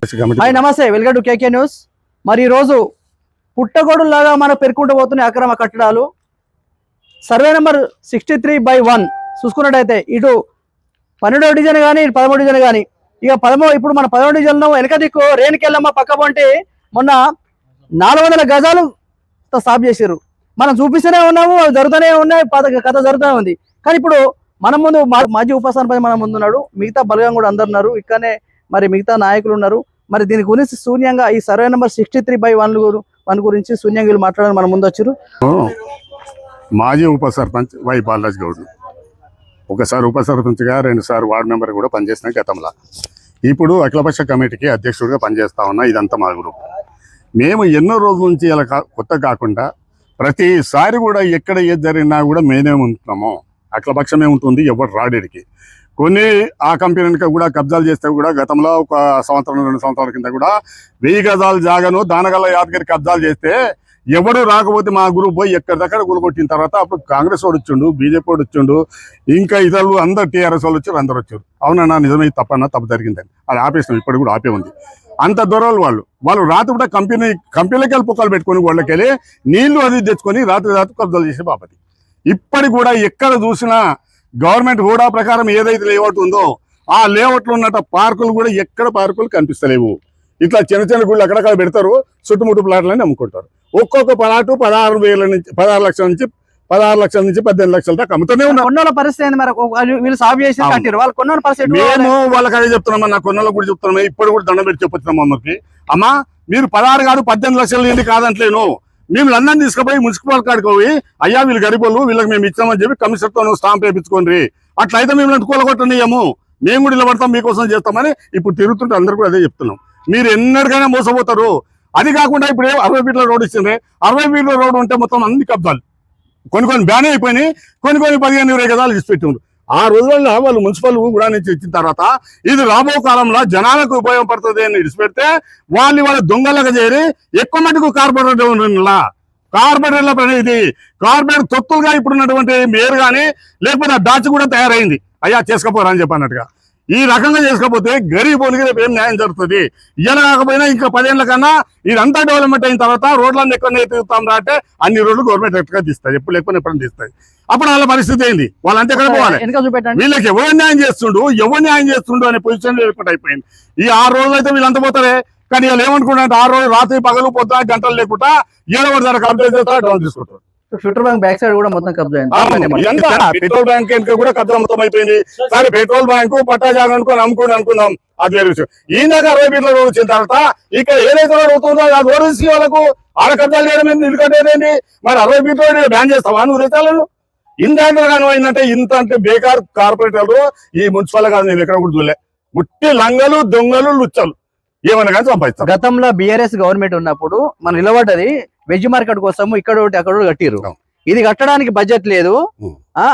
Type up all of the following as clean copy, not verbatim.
Hi నమస్తే, welcome to KK news. మరి ఈరోజు పుట్టగొడులాగా మనం పెరుకుంటూ పోతున్నాయి అక్రమ కట్టడాలు. సర్వే నెంబర్ 63/1 చూసుకున్నట్టయితే ఇటు 12వ డివిజన్ కానీ 13వ డివిజన్ కానీ ఇక ఇప్పుడు మన 11వ డివిజన్లో వెనక దిక్కు రేణుకెళ్ళమ్మ పక్క పొంటి మొన్న 400 గజాలు స్టాప్ చేసారు. మనం చూపిస్తూనే ఉన్నాము, జరుగుతూనే ఉన్నాయి, కథ జరుగుతూనే ఉంది. కానీ ఇప్పుడు మన ముందు మాజీ ఉపసర్పంచ్ మన ముందు ఉన్నాడు, మిగతా బలగం కూడా అందరు ఉన్నారు, ఇక్కడనే మరి మిగతా నాయకులు ఉన్నారు. మరి దీని గురించి శూన్యంగా ఈ సర్వే నెంబర్ 63/1 గురించి శూన్యంగా వీళ్ళు మాట్లాడాలని మన ముందు వచ్చారు. మాజీ ఉప సర్పంచ్ వై బాలరాజ్ గౌడ్, ఒకసారి ఉప సర్పంచ్గా 2 సార్లు వార్డు మెంబర్ కూడా పనిచేసిన గతంలో. ఇప్పుడు అఖిలపక్ష కమిటీకి అధ్యక్షుడిగా పనిచేస్తా ఉన్నా. ఇదంతా మా గ్రూప్. మేము ఎన్నో రోజుల నుంచి ఇలా కొత్త కాకుండా ప్రతిసారి కూడా ఎక్కడ ఏది జరిగినా కూడా మేమే ఉంటున్నాము. అఖిలపక్షమే ఉంటుంది, ఎవరు రాడికి. కొన్ని ఆ కంపెనీకి కూడా కబ్జాలు చేస్తే కూడా గతంలో 1 సంవత్సరం 2 సంవత్సరాల కింద కూడా 1000 గజాలు జాగను దానగల్ల యాదగిరి కబ్జాలు చేస్తే ఎవడు రాకపోతే మా గ్రూప్ పోయి ఎక్కడిదక్కడ గులగొట్టిన తర్వాత అప్పుడు కాంగ్రెస్ వాడు వచ్చిండు, బీజేపీ వాడు వచ్చిండు, ఇంకా ఇతరులు అందరు టీఆర్ఎస్ వాళ్ళు వచ్చారు, అందరు వచ్చారు. అవునన్నా నిజమే, తప్పు జరిగిందని అది ఆపేసినాం. ఇప్పుడు కూడా ఆపే ఉంది. అంత దూరాలు వాళ్ళు రాత్రి కూడా కంపెనీలకి వెళ్ళి పుక్కలు పెట్టుకొని వాళ్ళకి వెళ్ళి నీళ్లు అది తెచ్చుకొని రాత్రి కబ్జాలు చేసే బాపతి. ఇప్పటికి కూడా ఎక్కడ చూసినా గవర్నమెంట్ హోడా ప్రకారం ఏదైతే లేఅవుట్ ఉందో ఆ లేఅవుట్లో ఉన్నట్టు పార్కులు కూడా ఎక్కడ పార్కులు కనిపిస్తలేవు. ఇట్లా చిన్న చిన్న గుళ్ళు అక్కడక్కడ పెడతారు, చుట్టుముట్టు ప్లాట్లని అమ్ముకుంటారు. ఒక్కొక్క ప్లాటు 16 లక్షల నుంచి 18 లక్షల దాకా అమ్ముతూనే ఉన్నారు. కొన్నాళ్ళ పరిస్థితి వీళ్ళు సాగు చేసి వాళ్ళు కొన్న పరిస్థితి మేము వాళ్ళకి అదే చెప్తున్నాం. నా కొన్నాళ్ళ కూడా చెప్తున్నాం. ఇప్పుడు కూడా దండం పెట్టి చెప్పుతున్నాం అమ్మకి, అమ్మా మీరు 16 కాదు 18 లక్షలు ఏంటి కాదంటలేను. మేము లందరినీ తీసుకుపోయి మున్సిపల్ కాడికి పోయి అయ్యా వీళ్ళు గరిబోళ్ళు, వీళ్ళకి మేము ఇచ్చామని చెప్పి కమిషనర్తో స్టాంప్ వేయించుకోండి, అట్లయితే మేము కూలగొట్టనియము, మేము కూడా నిలబడతాం, మీకోసం చేస్తామని ఇప్పుడు తిరుగుతుంటే అందరు కూడా అదే చెప్తున్నాం. మీరు ఎన్నటికైనా మోసపోతారు. అది కాకుండా ఇప్పుడు 60 ఫీట్ల రోడ్ ఇచ్చింది. 60 ఫీట్ల రోడ్ ఉంటే మొత్తం అన్ని కబ్జాలు, కొన్ని బ్యాన్ అయిపోయినాయి, కొన్ని 15-20 గజాలు ఇచ్చిపెట్టిండ్రు. ఆ రోజుల్లో వాళ్ళు మున్సిపల్ కూడా నుంచి ఇచ్చిన తర్వాత ఇది రాబో కాలంలో జనాలకు ఉపయోగపడుతుంది అని విడిచిపెడితే వాళ్ళ దొంగలకు చేరి ఎక్కువ మటుకు కార్పొరేటర్ల పని ఇది. కార్పొరేటర్ తొత్తులుగా ఇప్పుడున్నటువంటి మేయర్ కానీ లేకపోతే ఆ డాచ్ కూడా తయారైంది. అయ్యా చేసుకపోరా అని చెప్పన్నట్టుగా ఈ రకంగా చేసుకోకపోతే గరీబోనికి రేపు ఏం న్యాయం జరుగుతుంది? ఇలా కాకపోయినా ఇంకా 10 ఏళ్ల కన్నా ఇదంతా డెవలప్మెంట్ అయిన తర్వాత రోడ్లన్నీ ఎక్కువ తీస్తాం అంటే అన్ని రోడ్లు గవర్నమెంట్ ఎక్కడ తీస్తాయి, ఎప్పుడు ఎక్కువ ఎప్పుడైనా తీస్తాయి. అప్పుడు వాళ్ళ పరిస్థితి ఏంది? వాళ్ళంతా ఎక్కడ పోవాలి? వీళ్ళకి ఎవరు న్యాయం చేస్తుండు అనే పొజిషన్ ఏర్పాటు అయిపోయింది. ఈ 6 రోజులు అయితే వీళ్ళంతా పోతారే. కానీ వీళ్ళు ఏమనుకుంటారంటే 6 రోజులు రాత్రి పగలు పొద్దున గంటలు లేకుండా 7 వరకు కంప్లీట్ చేస్తారు, డౌన్ తీసుకుంటారు. పెట్రోల్ బ్యాంక్ బ్యాక్ సైడ్ కూడా మొత్తం కబ్జా పెట్రోల్ బ్యాంక్ కూడా కబ్జా మొత్తం అయిపోయింది. సరే పెట్రోల్ బ్యాంకు పట్టా జాగా అనుకున్నాం, అది వేరే విషయం. ఈయనక 60 ఫీట్ల రోడ్ వచ్చిన తర్వాత ఇక్కడ ఏదైతే రోడ్ అవుతుందో అది రోడ్ ఇసి వాళ్ళకు ఆడ కబ్జాలు చేయడం ఏంటి, ఇల్లు కట్టేదేంటి? మరి 60 ఫీట్ల రోడ్ బ్యాన్ చేస్తావా నువ్వు? రైతాలను ఇందాకగాను అయిందంటే ఇంత అంటే బేకార్ కార్పొరేటర్లు ఈ మున్సిపల్ కాదు, నేను ఎక్కడ కూడా చూడలే. ముట్టి లంగలు దొంగలు లుచ్చలు ఏమన్నా కానీ సంపాదిస్తారు. గతంలో బీఆర్ఎస్ గవర్నమెంట్ ఉన్నప్పుడు మనం నిలబడ్డది వెజ్ మార్కెట్ కోసం ఇక్కడ ఒకటి అక్కడ కట్టిరు. ఇది కట్టడానికి బడ్జెట్ లేదు,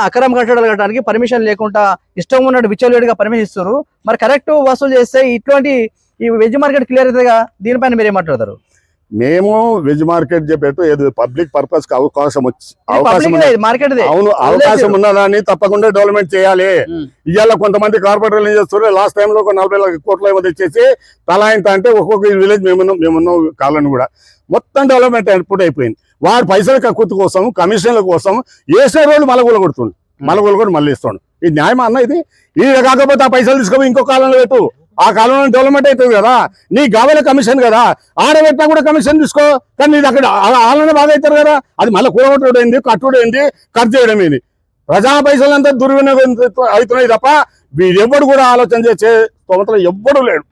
అక్రమ కట్టడాలు కట్టడానికి పర్మిషన్ లేకుండా ఇష్టం ఉన్నట్టు విచ్చలవిడిగా పర్మిషన్ ఇస్తారు. మరి కరెక్ట్ వసూలు చేస్తే ఇటువంటి ఈ వెజ్ మార్కెట్ క్లియర్ అవుతుందిగా, దీనిపైన మీరు ఏమంటారు? మేము వెజ్ మార్కెట్ చెప్పేట్టు ఏదో పబ్లిక్ పర్పస్ కి అవకాశం ఉన్నదాన్ని తప్పకుండా డెవలప్మెంట్ చేయాలి. ఇవాళ కొంతమంది కార్పొరేటర్లు ఏం చేస్తారు, లాస్ట్ టైంలో ఒక 40 కోట్ల ఏమో తెచ్చేసి తలా ఇంత అంటే ఒక్కొక్క విలేజ్ మేమున్న కాలని కూడా మొత్తం డెవలప్మెంట్ ఎప్పుడు అయిపోయింది. వాడు పైసల కక్కుతు కోసం కమిషన్ల కోసం వేసే రోజులు మలగూల కొడుతుండు మళ్ళీ ఇస్తాడు. ఇది న్యాయమా అన్న? ఇది కాకపోతే ఆ పైసలు తీసుకొని ఇంకో కాలంలో పెట్టు, ఆ కాలంలో డెవలప్మెంట్ అవుతుంది కదా. నీ కావాల కమిషన్ కదా, ఆడబెట్టినా కూడా కమిషన్ తీసుకో. కానీ నీది అక్కడ ఆలనే బాగా అవుతారు కదా. అది మళ్ళీ కూడగొట్టడం ఏంది, కట్టుడు ఏంది, ఖర్చు చేయడం ఏంది? ప్రజా పైసలంతా దుర్వినియోగం అవుతున్నాయి తప్ప వీరెవ్వడు కూడా ఆలోచన చేసే స్తోమతలు ఎవ్వడూ లేడు.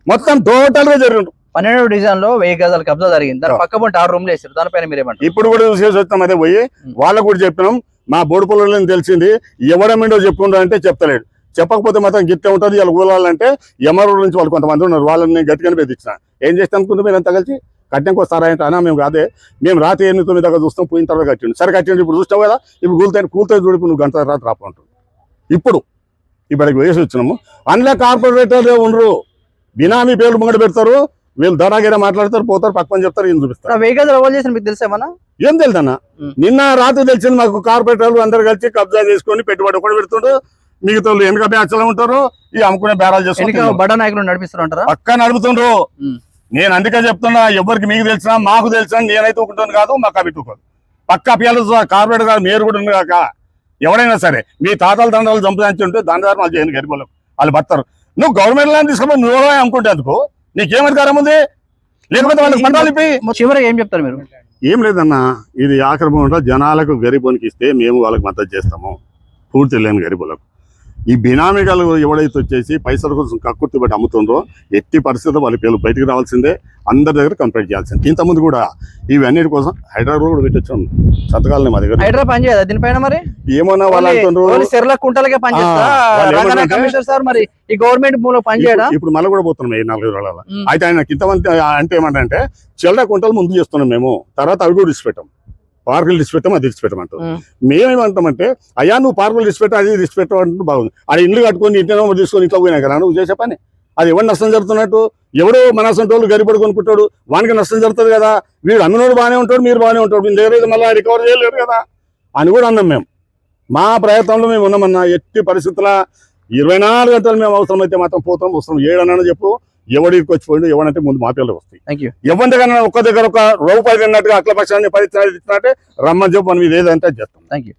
మొత్తం టోటల్ గా జరిగింది. 12వ డివిజన్ లో 1000 గజాల కబ్జా జరిగింది. దాని పక్క పొంటి 6 రూమ్లు వేసారు. దానిపైన మీరేమంటారు? ఇప్పుడు కూడా చూసేసి వచ్చాం, అదే పోయి వాళ్ళకు కూడా చెప్పినాం. మా బోడుపల్లని తెలిసింది, ఎవడమిండో చెప్పుకుంటా అంటే చెప్తలేడు. చెప్పకపోతే మాత్రం గిట్టే ఉంటుంది. వాళ్ళు ఊళ్ళాలంటే ఎమరూరు నుంచి వాళ్ళు కొంతమంది ఉన్నారు, వాళ్ళని గట్టిగానే బెదిరించిన. ఏం చేస్తాం అనుకుంటే మీరు అంతా కలిసి కట్టినకి వస్తారా అంటే అన్నా మేము కాదే, మేము రాత్రి 8-9 దాకా చూస్తాం, పోయిన తర్వాత కట్టిండు. సరే కట్టిండు, ఇప్పుడు చూస్తావు కదా, ఇప్పుడు కూలుతాయి చూడిపు నువ్వు గంట రాత్రి రాపంటుంది. ఇప్పటికి వేసి వచ్చినాము. అందులో కార్పొరేటర్లే ఉండరు, బినామీ పేర్లు ముంగడ పెడతారు, వీళ్ళు దరాగిరా మాట్లాడతారు, పోతారు, పక్కన చెప్తారు, ఏం చూపిస్తారు. మీకు తెలుసేమన్నా? ఏం తెలుసన్నా? నిన్న రాత్రి తెలిసింది మాకు. కార్పొరేటర్లు అందరు కలిసి కబ్జా చేసుకొని పెట్టుబడి ఒకటి పెడుతుండ్రు, మిగతా వాళ్ళు వెనక బ్యాచ్లో ఉంటారు, ఈ అమ్ముకునే బేరాలు ఎన్నిక చేసుకుంటారు, బడా నాయకులు నడిపిస్తారంటారా? పక్క నడుపుతుండ్రు. నేను అందుకే చెప్తున్నా, ఎవరికి మీకు తెలిసినా మాకు తెలిసినా నేనైతే ఊకుంటాను కాదు, మాకు అవి తూకోదు. పక్క పిల్లలు కార్పొరేట్ కాదు, మీరు కూడా ఉంది కాక ఎవడైనా సరే మీ తాతల దండాలు చంపదాంచి ఉంటే దండదారు వాళ్ళు చేయను గరిబోళ్ళు వాళ్ళు బతారు. నువ్వు గవర్నమెంట్ ల్యాండ్ తీసుకుని నువ్వే అమ్ముకుంటే అందుకు నీకేం అధికారం ఉంది? లేకపోతే వాళ్ళకి పంటాలు ఇప్పి. చివరిగా ఏం చెప్తారు మీరు? ఏం లేదన్నా, ఇది ఆక్రమణ జనాలకు గరీబోనికి ఇస్తే మేము వాళ్ళకి మద్దతు చేస్తాము, పూర్తి లేని గరీబులకు. ఈ బినామీగాలు ఎవడైతే వచ్చేసి పైసల కోసం కక్కుర్తి బట్టి అమ్ముతుండ్రో ఎట్టి పరిస్థితుల్లో వాళ్ళ పేర్లు బయటికి రావాల్సిందే, అందరి దగ్గర కంప్లైంట్ చేయాల్సిందే. ఇంతకుముందు కూడా ఇవన్నిటి కోసం హైదరాబాద్ కూడా పెట్టొచ్చాం సంతకాలని మా దగ్గర. హైదరాబాద్ పని చేయదా దీనిపైన? మరి ఏమన్నా వాళ్ళు అంటుండ్రు సిర్ల కుంటలకే పని చేస్తా కమిషనర్ సార్, మరి ఈ గవర్నమెంట్ మూల పని చేయడా? ఇప్పుడు మళ్ళీ కూడా పోతున్నాం ఈ 4 రోజుల. అయితే ఆయన ఇంతమంది అంటే ఏమంటే చిల్లర కుంటలు ముందు చేస్తున్నాం మేము, తర్వాత అవి కూడా ఇచ్చిపెట్టాం, పార్కులు ఇచ్చిపెట్టాం, అది ఇచ్చిపెట్టమంటాం. మేమేమంటామంటే అయ్యా నువ్వు పార్కులు ఇచ్చిపెట్టా, అది ఇచ్చిపెట్టావు అంటే బాగుంది. అది ఇల్లు కట్టుకొని ఇంట్లో తీసుకొని ఇంట్లో పోయినా కదా నువ్వు చేసే పని. అది ఎవరు నష్టం జరుగుతున్నట్టు? ఎవడో మన సొంటోళ్ళు గరిపడి కొనుక్కుంటాడు, వానికి నష్టం జరుగుతుంది కదా. వీడు అమ్మినోడు బాగానే ఉంటాడు, మీరు బాగానే ఉంటాడు, మీ దగ్గర మళ్ళీ రికవర్ చేయలేరు కదా అని కూడా అన్నాం మేము. మా ప్రయత్నంలో మేము ఉన్నామన్నా. ఎట్టి పరిస్థితుల 24 గంటలు మేము అవసరమైతే మాత్రం పోతాం, వస్తాం. ఏడన్నా చెప్పు, ఎవడికి వచ్చిపోయిండు ఎవడంటే ముందు మా పిల్లలు వస్తాయి. ఎవరికైనా ఒక్క దగ్గర ఒక రూపాయి తిన్నట్టుగా అట్ల పక్షాన్ని 10 ఇచ్చినట్టే రమ్మని చెప్పు, మనం ఇది ఏదంటే చేస్తాం. Thank you.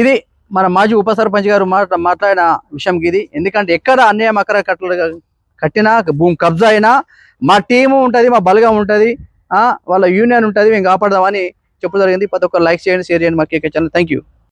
ఇది మన మాజీ ఉప సర్పంచ్ గారు మాట్లాడిన విషయం ఇది. ఎందుకంటే ఎక్కడ అన్యాయం అక్కడ కట్టినా భూమి కబ్జా అయినా మా టీము ఉంటుంది, మా బలగం ఉంటుంది, వాళ్ళ యూనియన్ ఉంటుంది, మేము కాపాడదామని చెప్పడం జరిగింది. ప్రతి ఒక్కరు లైక్ చేయండి, షేర్ చేయండి మా కేకే ఛానల్. Thank you.